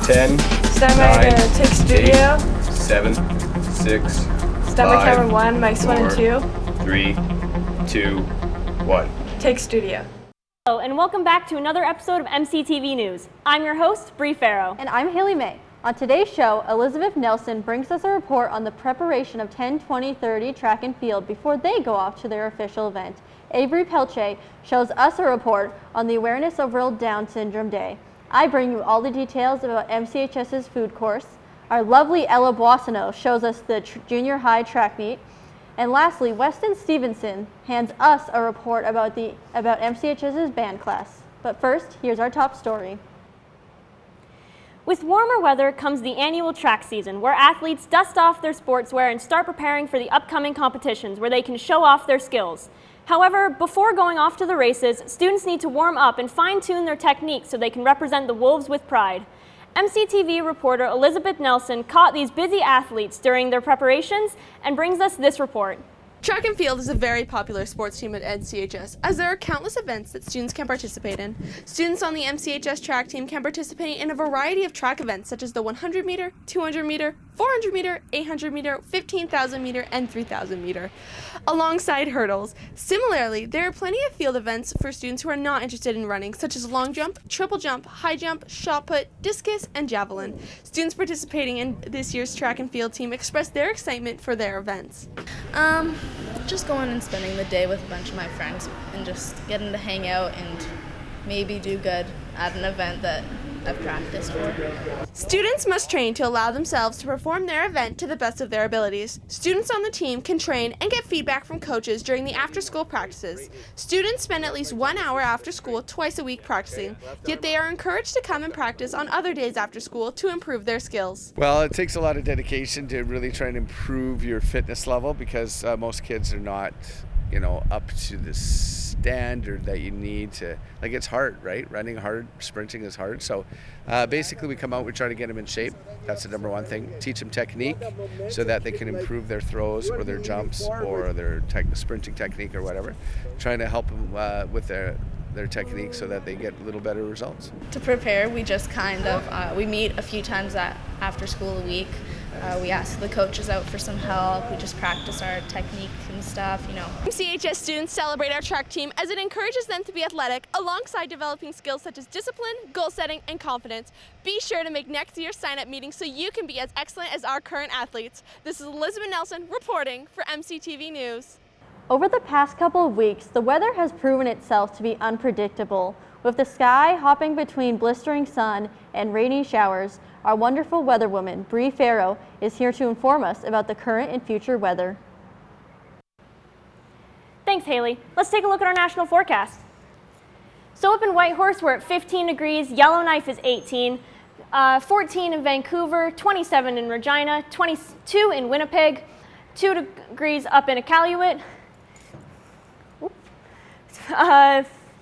Ten, Standby to take studio. 7, 6, Standby 5, camera 1, mics 1 and 2. 3, 2, 1. Take studio. Hello, and welcome back to another episode of MCTV News. I'm your host, Bree Farough. And I'm Haley May. On today's show, Elizabeth Nelson brings us a report on the preparation of 10, 20, 30 track and field before they go off to their official event. Avery Pelletier shows us a report on the Awareness of World Down Syndrome Day. I bring you all the details about MCHS's food course. Our lovely Ella Boissonneault shows us the junior high track meet. And lastly, Weston Stevenson hands us a report about MCHS's band class. But first, here's our top story. With warmer weather comes the annual track season, where athletes dust off their sportswear and start preparing for the upcoming competitions where they can show off their skills. However, before going off to the races, students need to warm up and fine-tune their technique so they can represent the Wolves with pride. MCTV reporter Elizabeth Nelson caught these busy athletes during their preparations and brings us this report. Track and field is a very popular sports team at MCHS, as there are countless events that students can participate in. Students on the MCHS track team can participate in a variety of track events such as the 100 meter, 200 meter, 400 meter, 800 meter, 15,000 meter, and 3,000 meter, alongside hurdles. Similarly, there are plenty of field events for students who are not interested in running, such as long jump, triple jump, high jump, shot put, discus, and javelin. Students participating in this year's track and field team express their excitement for their events. Just going and spending the day with a bunch of my friends and just getting to hang out and maybe do good at an event that I've practiced for. Students must train to allow themselves to perform their event to the best of their abilities. Students on the team can train and get feedback from coaches during the after-school practices. Students spend at least 1 hour after school twice a week practicing, yet they are encouraged to come and practice on other days after school to improve their skills. Well, it takes a lot of dedication to really try and improve your fitness level because most kids are not, up to the standard that you need to, it's hard, right? Running hard, sprinting is hard. So basically we come out, we try to get them in shape. That's the number one thing. Teach them technique so that they can improve their throws or their jumps or their sprinting technique or whatever. Trying to help them with their technique so that they get a little better results. To prepare, we just we meet a few times after school a week. We ask the coaches out for some help. We just practice our technique and stuff, MCHS students celebrate our track team as it encourages them to be athletic alongside developing skills such as discipline, goal setting, and confidence. Be sure to make next year's sign-up meeting so you can be as excellent as our current athletes. This is Elizabeth Nelson reporting for MCTV News. Over the past couple of weeks, the weather has proven itself to be unpredictable. With the sky hopping between blistering sun and rainy showers, our wonderful weatherwoman, Bree Farough, is here to inform us about the current and future weather. Thanks, Haley. Let's take a look at our national forecast. So up in Whitehorse, we're at 15 degrees, Yellowknife is 18, 14 in Vancouver, 27 in Regina, 22 in Winnipeg, 2 degrees up in Iqaluit,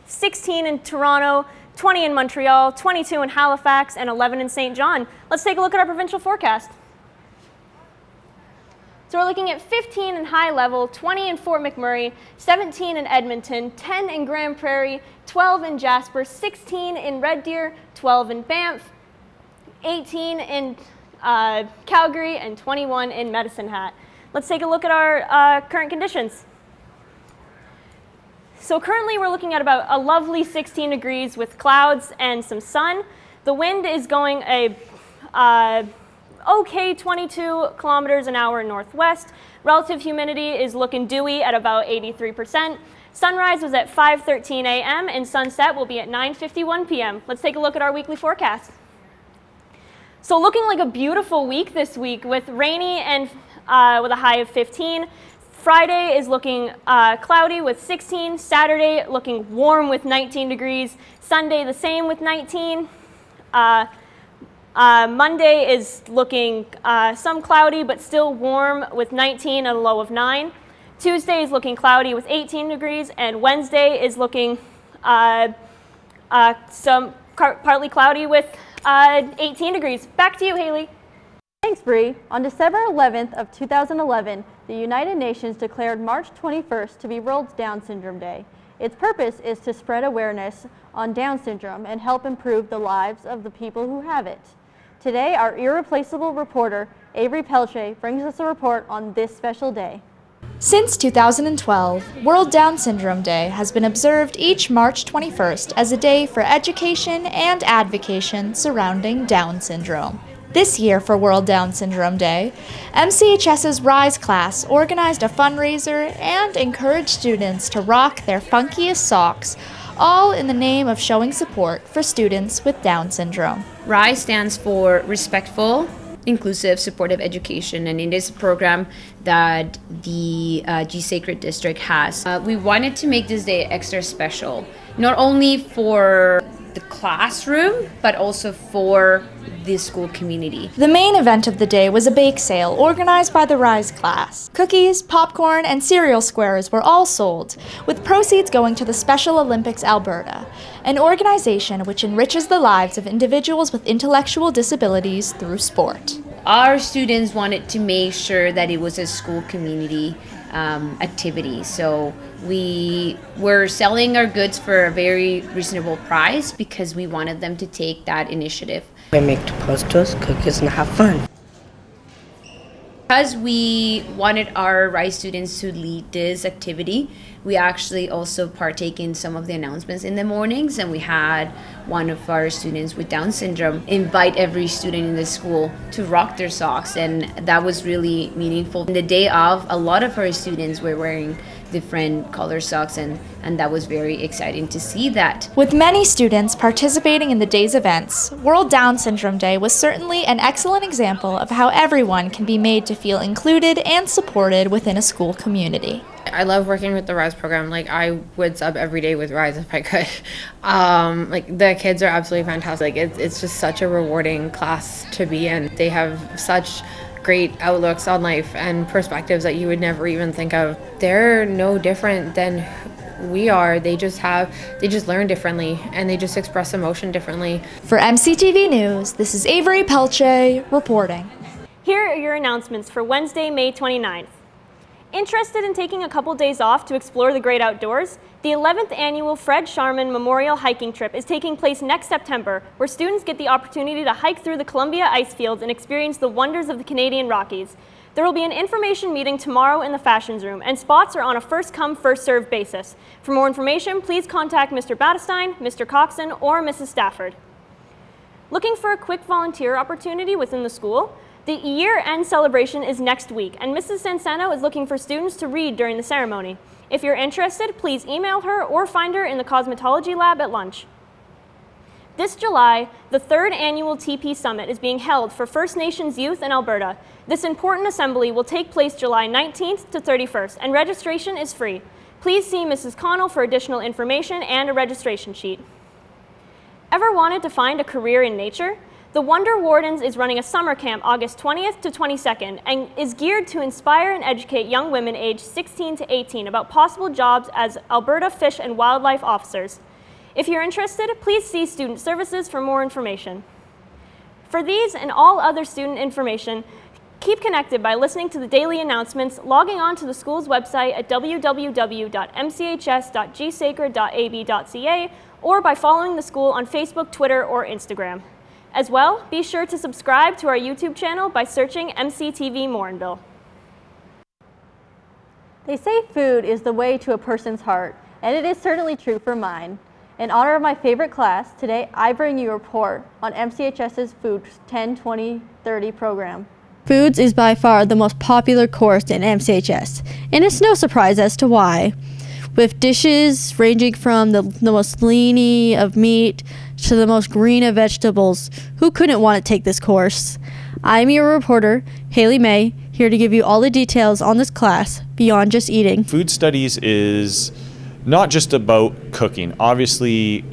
16 in Toronto, 20 in Montreal, 22 in Halifax, and 11 in St. John. Let's take a look at our provincial forecast. So we're looking at 15 in High Level, 20 in Fort McMurray, 17 in Edmonton, 10 in Grand Prairie, 12 in Jasper, 16 in Red Deer, 12 in Banff, 18 in Calgary, and 21 in Medicine Hat. Let's take a look at our current conditions. So currently we're looking at about a lovely 16 degrees with clouds and some sun. The wind is going okay 22 kilometers an hour northwest. Relative humidity is looking dewy at about 83%. Sunrise was at 5:13 a.m. and sunset will be at 9:51 p.m. Let's take a look at our weekly forecast. So looking like a beautiful week this week with rainy and with a high of 15. Friday is looking cloudy with 16. Saturday looking warm with 19 degrees. Sunday the same with 19. Monday is looking some cloudy but still warm with 19 and a low of 9. Tuesday is looking cloudy with 18 degrees, and Wednesday is looking partly cloudy with 18 degrees. Back to you, Haley. Thanks, Bree. On December 11th of 2011, the United Nations declared March 21st to be World Down Syndrome Day. Its purpose is to spread awareness on Down syndrome and help improve the lives of the people who have it. Today, our irreplaceable reporter, Avery Pelletier, brings us a report on this special day. Since 2012, World Down Syndrome Day has been observed each March 21st as a day for education and advocacy surrounding Down syndrome. This year for World Down Syndrome Day, MCHS's RISE class organized a fundraiser and encouraged students to rock their funkiest socks, all in the name of showing support for students with Down syndrome. RISE stands for Respectful, Inclusive, Supportive Education, and it is a program that the G-Sacred District has. We wanted to make this day extra special, not only for the classroom, but also for the school community. The main event of the day was a bake sale organized by the RISE class. Cookies, popcorn, and cereal squares were all sold, with proceeds going to the Special Olympics Alberta, an organization which enriches the lives of individuals with intellectual disabilities through sport. Our students wanted to make sure that it was a school community activity. So we were selling our goods for a very reasonable price because we wanted them to take that initiative. We make posters, cookies, and have fun. Because we wanted our RISE students to lead this activity, we actually also partake in some of the announcements in the mornings, and we had one of our students with Down syndrome invite every student in the school to rock their socks, and that was really meaningful. The day of, a lot of our students were wearing different color socks, and that was very exciting to see that. With many students participating in the day's events, World Down Syndrome Day was certainly an excellent example of how everyone can be made to feel included and supported within a school community. I love working with the RISE program. Like, I would sub every day with RISE if I could. Like, the kids are absolutely fantastic. It's just such a rewarding class to be in. They have such great outlooks on life and perspectives that you would never even think of. They're no different than we are. They just learn differently, and they just express emotion differently. For MCTV News, this is Avery Pelletier reporting. Here are your announcements for Wednesday, May 29th. Interested in taking a couple days off to explore the great outdoors? The 11th annual Fred Sharman Memorial Hiking Trip is taking place next September, where students get the opportunity to hike through the Columbia ice fields and experience the wonders of the Canadian Rockies. There will be an information meeting tomorrow in the Fashions Room, and spots are on a first-come, first-served basis. For more information, please contact Mr. Battestein, Mr. Coxon, or Mrs. Stafford. Looking for a quick volunteer opportunity within the school? The year-end celebration is next week, and Mrs. Sansano is looking for students to read during the ceremony. If you're interested, please email her or find her in the cosmetology lab at lunch. This July, the 3rd annual TP Summit is being held for First Nations youth in Alberta. This important assembly will take place July 19th to 31st, and registration is free. Please see Mrs. Connell for additional information and a registration sheet. Ever wanted to find a career in nature? The Wonder Wardens is running a summer camp August 20th to 22nd and is geared to inspire and educate young women aged 16 to 18 about possible jobs as Alberta Fish and Wildlife Officers. If you're interested, please see Student Services for more information. For these and all other student information, keep connected by listening to the daily announcements, logging on to the school's website at www.mchs.gsacred.ab.ca, or by following the school on Facebook, Twitter, or Instagram. As well, be sure to subscribe to our YouTube channel by searching MCTV Morinville. They say food is the way to a person's heart, and it is certainly true for mine. In honor of my favorite class, today I bring you a report on MCHS's Food 10-20-30 program. Foods is by far the most popular course in MCHS, and it's no surprise as to why. With dishes ranging from the most leany of meat to the most green of vegetables, who couldn't want to take this course? I'm your reporter, Haley May, here to give you all the details on this class beyond just eating. Food studies is not just about cooking. Obviously,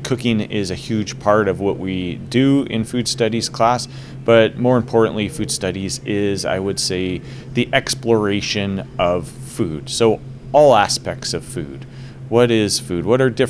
cooking is a huge part of what we do in food studies class, but more importantly, food studies is, I would say, the exploration of food. So all aspects of food. What is food? What are the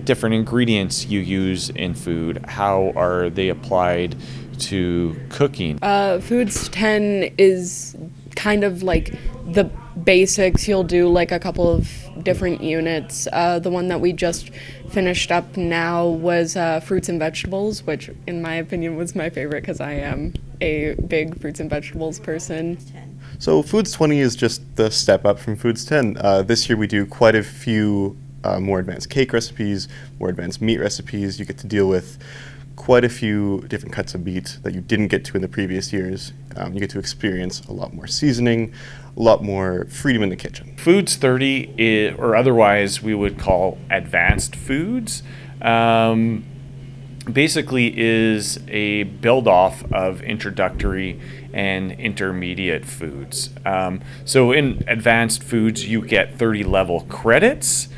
different ingredients you use in food? How are they applied to cooking? Foods 10 is kind of like the basics. You'll do like a couple of different units. The one that we just finished up now was fruits and vegetables, which in my opinion was my favorite because I am a big fruits and vegetables person. So Foods 20 is just the step up from Foods 10. This year we do quite a few more advanced cake recipes, more advanced meat recipes. You get to deal with quite a few different cuts of meat that you didn't get to in the previous years. You get to experience a lot more seasoning, a lot more freedom in the kitchen. Foods 30, or otherwise we would call advanced foods, basically is a build-off of introductory and intermediate foods. So in advanced foods, you get 30 level credits.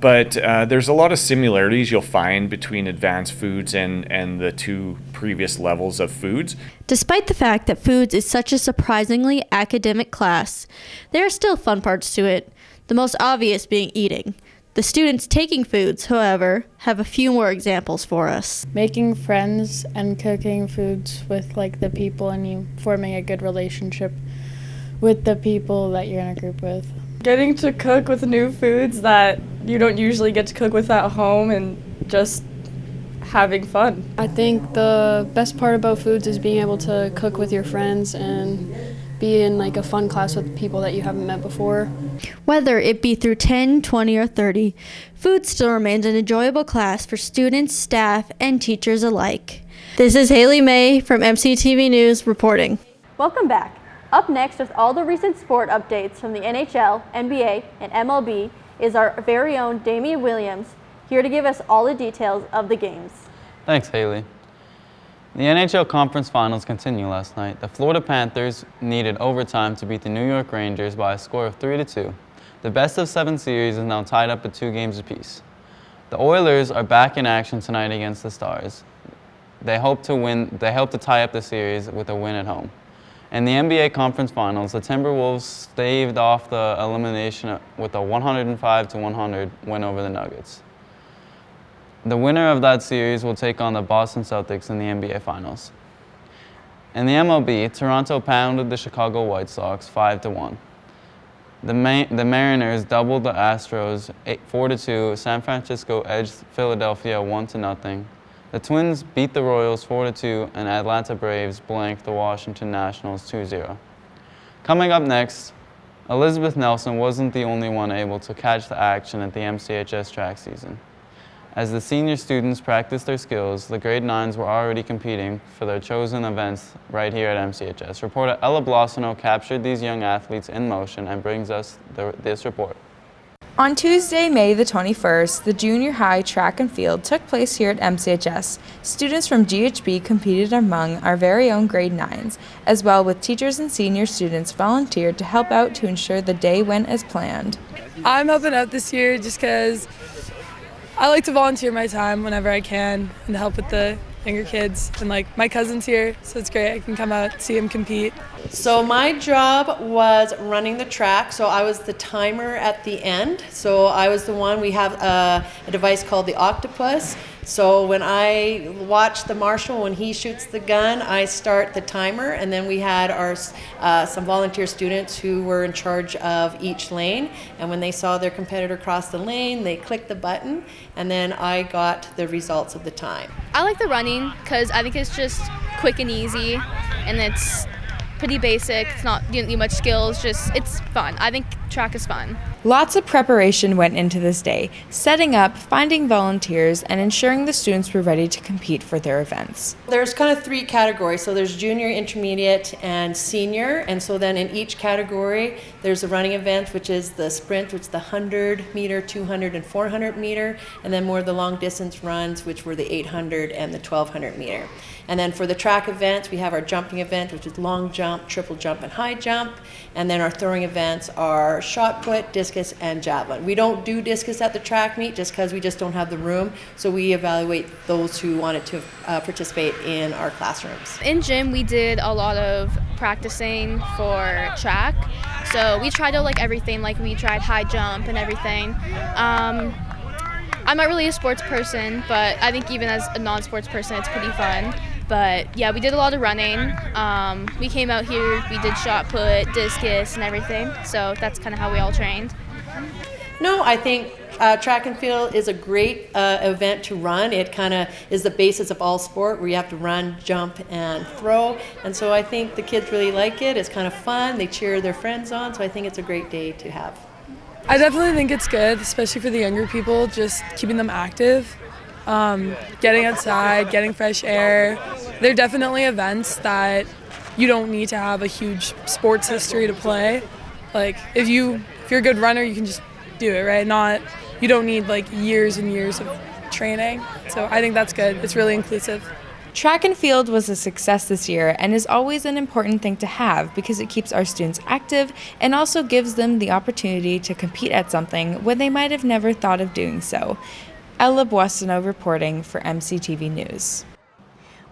But there's a lot of similarities you'll find between advanced foods and the two previous levels of foods. Despite the fact that foods is such a surprisingly academic class, there are still fun parts to it, the most obvious being eating. The students taking foods, however, have a few more examples for us. Making friends and cooking foods with like the people and you forming a good relationship with the people that you're in a group with. Getting to cook with new foods that you don't usually get to cook with at home and just having fun. I think the best part about foods is being able to cook with your friends and be in like a fun class with people that you haven't met before. Whether it be through 10, 20, or 30, food still remains an enjoyable class for students, staff, and teachers alike. This is Haley May from MCTV News reporting. Welcome back. Up next with all the recent sport updates from the NHL, NBA, and MLB is our very own Damian Williams, here to give us all the details of the games. Thanks, Haley. The NHL Conference Finals continue last night. The Florida Panthers needed overtime to beat the New York Rangers by a score of 3-2. The best-of-7 series is now tied up at 2 games apiece. The Oilers are back in action tonight against the Stars. They hope to tie up the series with a win at home. In the NBA Conference Finals, the Timberwolves staved off the elimination with a 105-100 win over the Nuggets. The winner of that series will take on the Boston Celtics in the NBA Finals. In the MLB, Toronto pounded the Chicago White Sox 5-1. The Mariners doubled the Astros 4-2. San Francisco edged Philadelphia 1-0. The Twins beat the Royals 4-2, and Atlanta Braves blanked the Washington Nationals 2-0. Coming up next, Elizabeth Nelson wasn't the only one able to catch the action at the MCHS track season. As the senior students practiced their skills, the grade 9s were already competing for their chosen events right here at MCHS. Reporter Ella Boissonneault captured these young athletes in motion and brings us this report. On Tuesday, May the 21st, the junior high track and field took place here at MCHS. Students from GHB competed among our very own grade 9s, as well with teachers and senior students volunteered to help out to ensure the day went as planned. I'm helping out this year just because I like to volunteer my time whenever I can and help with the younger kids. And like my cousin's here, so it's great. I can come out, see him compete. So my job was running the track. So I was the timer at the end. So I was the one, we have a device called the octopus. So when I watch the marshal, when he shoots the gun, I start the timer, and then we had our some volunteer students who were in charge of each lane, and when they saw their competitor cross the lane, they clicked the button, and then I got the results of the time. I like the running because I think it's just quick and easy, and it's pretty basic. It's not you don't need much skills, just it's fun. I think track is fun. Lots of preparation went into this day, setting up, finding volunteers, and ensuring the students were ready to compete for their events. There's kind of 3 categories. So there's junior, intermediate, and senior. And so then in each category, there's a running event, which is the sprint, which is the 100 meter, 200, and 400 meter. And then more of the long distance runs, which were the 800 and the 1200 meter. And then for the track events, we have our jumping event, which is long jump, triple jump, and high jump. And then our throwing events are shot put, discus discus, and javelin. We don't do discus at the track meet just because we just don't have the room, so we evaluate those who wanted to participate in our classrooms. In gym, we did a lot of practicing for track. So we tried out like everything, like we tried high jump and everything. I'm not really a sports person, but I think even as a non-sports person, it's pretty fun. But yeah, we did a lot of running. We came out here, we did shot put, discus, and everything. So that's kind of how we all trained. No, I think track and field is a great event to run. It kind of is the basis of all sport, where you have to run, jump, and throw. And so I think the kids really like it. It's kind of fun. They cheer their friends on. So I think it's a great day to have. I definitely think it's good, especially for the younger people, just keeping them active, getting outside, getting fresh air. They're definitely events that you don't need to have a huge sports history to play. Like if you're a good runner, you can just do it, right? You don't need like years and years of training. So I think that's good. It's really inclusive. Track and field was a success this year and is always an important thing to have because it keeps our students active and also gives them the opportunity to compete at something when they might have never thought of doing so. Ella Boissonneault reporting for MCTV News.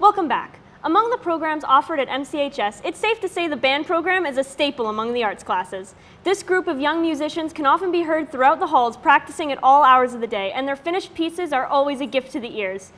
Welcome back. Among the programs offered at MCHS, it's safe to say the band program is a staple among the arts classes. This group of young musicians can often be heard throughout the halls practicing at all hours of the day, and their finished pieces are always a gift to the ears.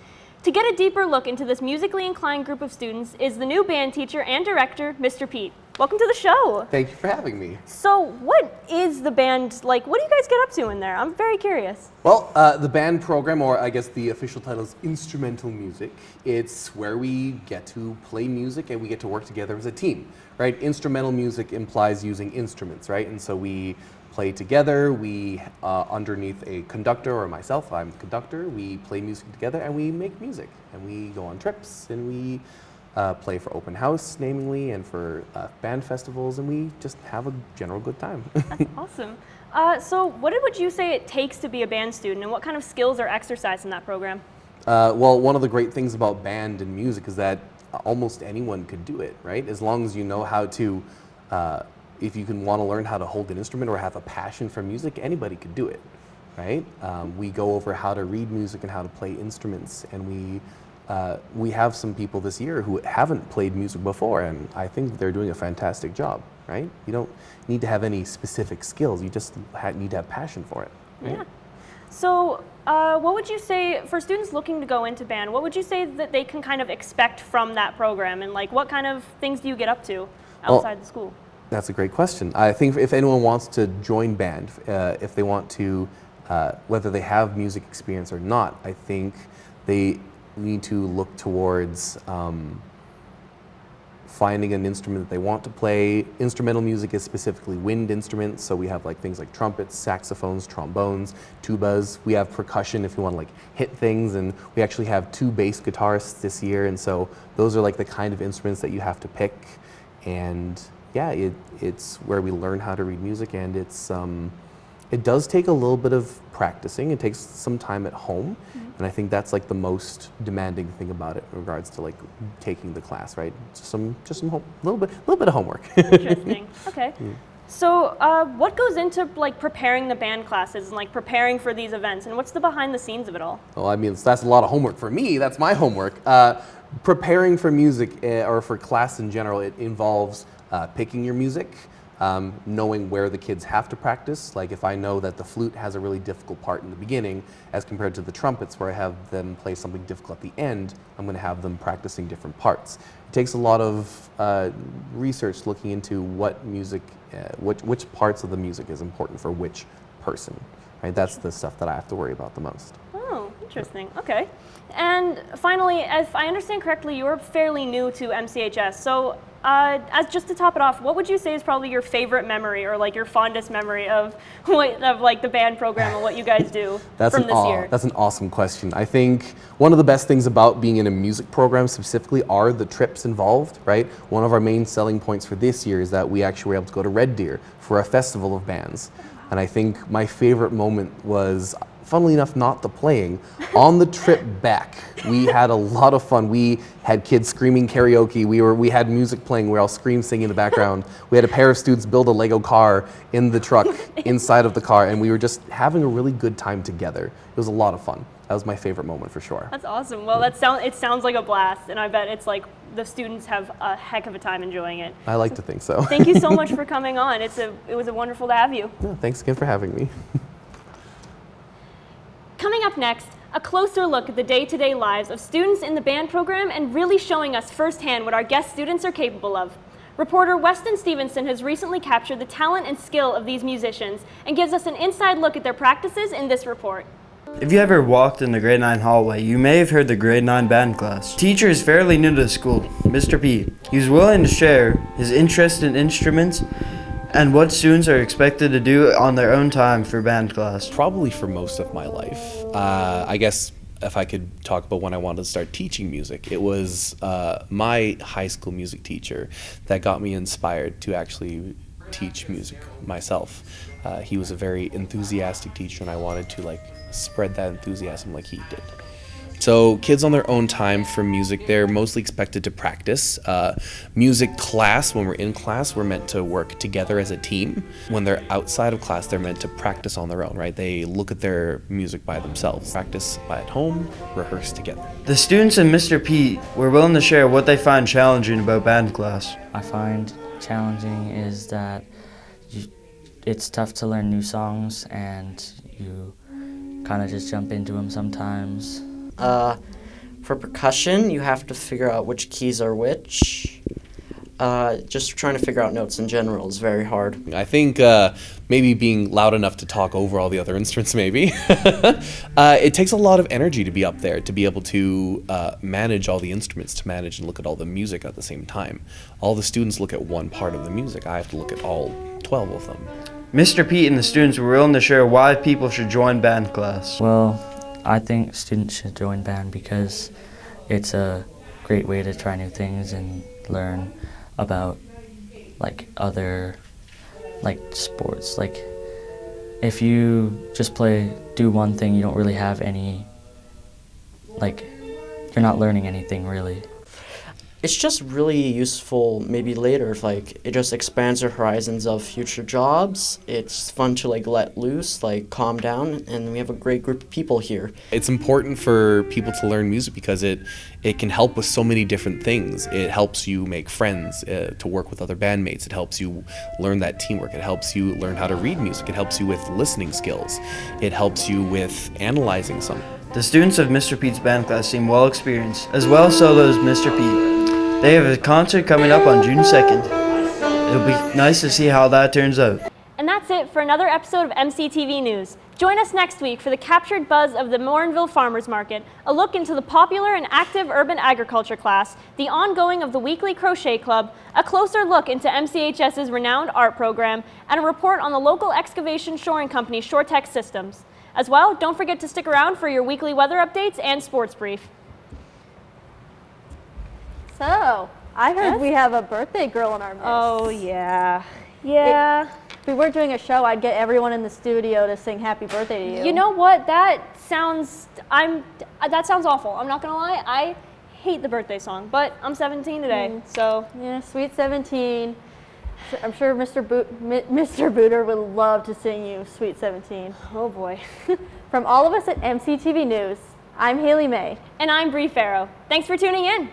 To get a deeper look into this musically inclined group of students is the new band teacher and director, Mr. Peet. Welcome to the show. Thank you for having me. So what is the band like? What do you guys get up to in there? I'm very curious. Well, the band program, or I guess the official title is instrumental music. It's where we get to play music and we get to work together as a team, right? Instrumental music implies using instruments, right? And so we play together, we, underneath a conductor, or myself, I'm the conductor, we play music together and we make music. And we go on trips and we play for open house, namely, and for band festivals, and we just have a general good time. That's awesome. So what would you say it takes to be a band student, and what kind of skills are exercised in that program? Well, one of the great things about band and music is that almost anyone could do it, right? As long as you know how to, if you can want to learn how to hold an instrument or have a passion for music, anybody could do it, right? We go over how to read music and how to play instruments, and we have some people this year who haven't played music before, and I think they're doing a fantastic job, right? You don't need to have any specific skills, you just need to have passion for it. Right? Yeah. So what would you say, for students looking to go into band, what would you say that they can kind of expect from that program, and like what kind of things do you get up to outside the school? That's a great question. I think if anyone wants to join band, if they want to, whether they have music experience or not, I think they need to look towards finding an instrument that they want to play. Instrumental music is specifically wind instruments, so we have like things like trumpets, saxophones, trombones, tubas. We have percussion if you want to like hit things, and we actually have 2 bass guitarists this year, and so those are like the kind of instruments that you have to pick. And yeah, it's where we learn how to read music, and it does take a little bit of practicing. It takes some time at home, and I think that's like the most demanding thing about it in regards to like taking the class, right? Just some little bit of homework. Interesting. Okay. So what goes into like preparing the band classes and like preparing for these events, and what's the behind the scenes of it all? Well, I mean, that's a lot of homework for me. That's my homework. Preparing for music or for class in general, it involves picking your music, knowing where the kids have to practice. Like if I know that the flute has a really difficult part in the beginning as compared to the trumpets where I have them play something difficult at the end, I'm going to have them practicing different parts. It takes a lot of research looking into what music, which parts of the music is important for which person. Right? That's the stuff that I have to worry about the most. Oh, interesting. Okay. And finally, if I understand correctly, you're fairly new to MCHS. So as just to top it off, what would you say is probably your favorite memory or like your fondest memory of like the band program and what you guys do from this year? That's an awesome question. I think one of the best things about being in a music program specifically are the trips involved, right? One of our main selling points for this year is that we actually were able to go to Red Deer for a festival of bands. And I think my favorite moment was, funnily enough, not the playing. On the trip back, we had a lot of fun. We had kids screaming karaoke. We had music playing. We were all singing in the background. We had a pair of students build a Lego car in the truck, inside of the car, and we were just having a really good time together. It was a lot of fun. That was my favorite moment for sure. That's awesome. Well, it sounds like a blast, and I bet it's like the students have a heck of a time enjoying it. I like to think so. Thank you so much for coming on. It was wonderful to have you. Yeah, thanks again for having me. Coming up next, a closer look at the day-to-day lives of students in the band program and really showing us firsthand what our guest students are capable of. Reporter Weston Stevenson has recently captured the talent and skill of these musicians and gives us an inside look at their practices in this report. If you ever walked in the grade 9 hallway, you may have heard the grade 9 band class. Teacher is fairly new to the school, Mr. Peet. He's willing to share his interest in instruments and what students are expected to do on their own time for band class. Probably for most of my life. I guess if I could talk about when I wanted to start teaching music, it was my high school music teacher that got me inspired to actually teach music myself. He was a very enthusiastic teacher, and I wanted to spread that enthusiasm like he did. So kids on their own time for music, they're mostly expected to practice. Music class, when we're in class, we're meant to work together as a team. When they're outside of class, they're meant to practice on their own, right? They look at their music by themselves. Practice at home, rehearse together. The students and Mr. Peet were willing to share what they find challenging about band class. I find challenging is that it's tough to learn new songs and you kind of just jump into them sometimes. For percussion, you have to figure out which keys are which. Just trying to figure out notes in general is very hard. I think maybe being loud enough to talk over all the other instruments, maybe. It takes a lot of energy to be up there, to be able to manage all the instruments, to manage and look at all the music at the same time. All the students look at one part of the music. I have to look at all 12 of them. Mr. Peet and the students were willing to share why people should join band class. Well, I think students should join band because it's a great way to try new things and learn about other sports. If you just do one thing, you don't really have any, you're not learning anything really. It's just really useful maybe later if it just expands your horizons of future jobs. It's fun to let loose, calm down, and we have a great group of people here. It's important for people to learn music because it can help with so many different things. It helps you make friends, to work with other bandmates. It helps you learn that teamwork. It helps you learn how to read music. It helps you with listening skills. It helps you with analyzing something. The students of Mr. Peet's band class seem well experienced, as well as so does Mr. Peet. They have a concert coming up on June 2nd. It'll be nice to see how that turns out. And that's it for another episode of MCTV News. Join us next week for the captured buzz of the Morinville Farmers Market, a look into the popular and active urban agriculture class, the ongoing of the weekly crochet club, a closer look into MCHS's renowned art program, and a report on the local excavation shoring company ShoreTech Systems. As well, don't forget to stick around for your weekly weather updates and sports brief. So, I heard we have a birthday girl in our midst. Oh, yeah. Yeah. If we were doing a show, I'd get everyone in the studio to sing happy birthday to you. You know what? That sounds awful. I'm not gonna lie. I hate the birthday song, but I'm 17 today, so. Yeah, sweet 17. I'm sure Mr. Booter would love to sing you Sweet 17. Oh boy. From all of us at MCTV News, I'm Haley May. And I'm Bree Farough. Thanks for tuning in.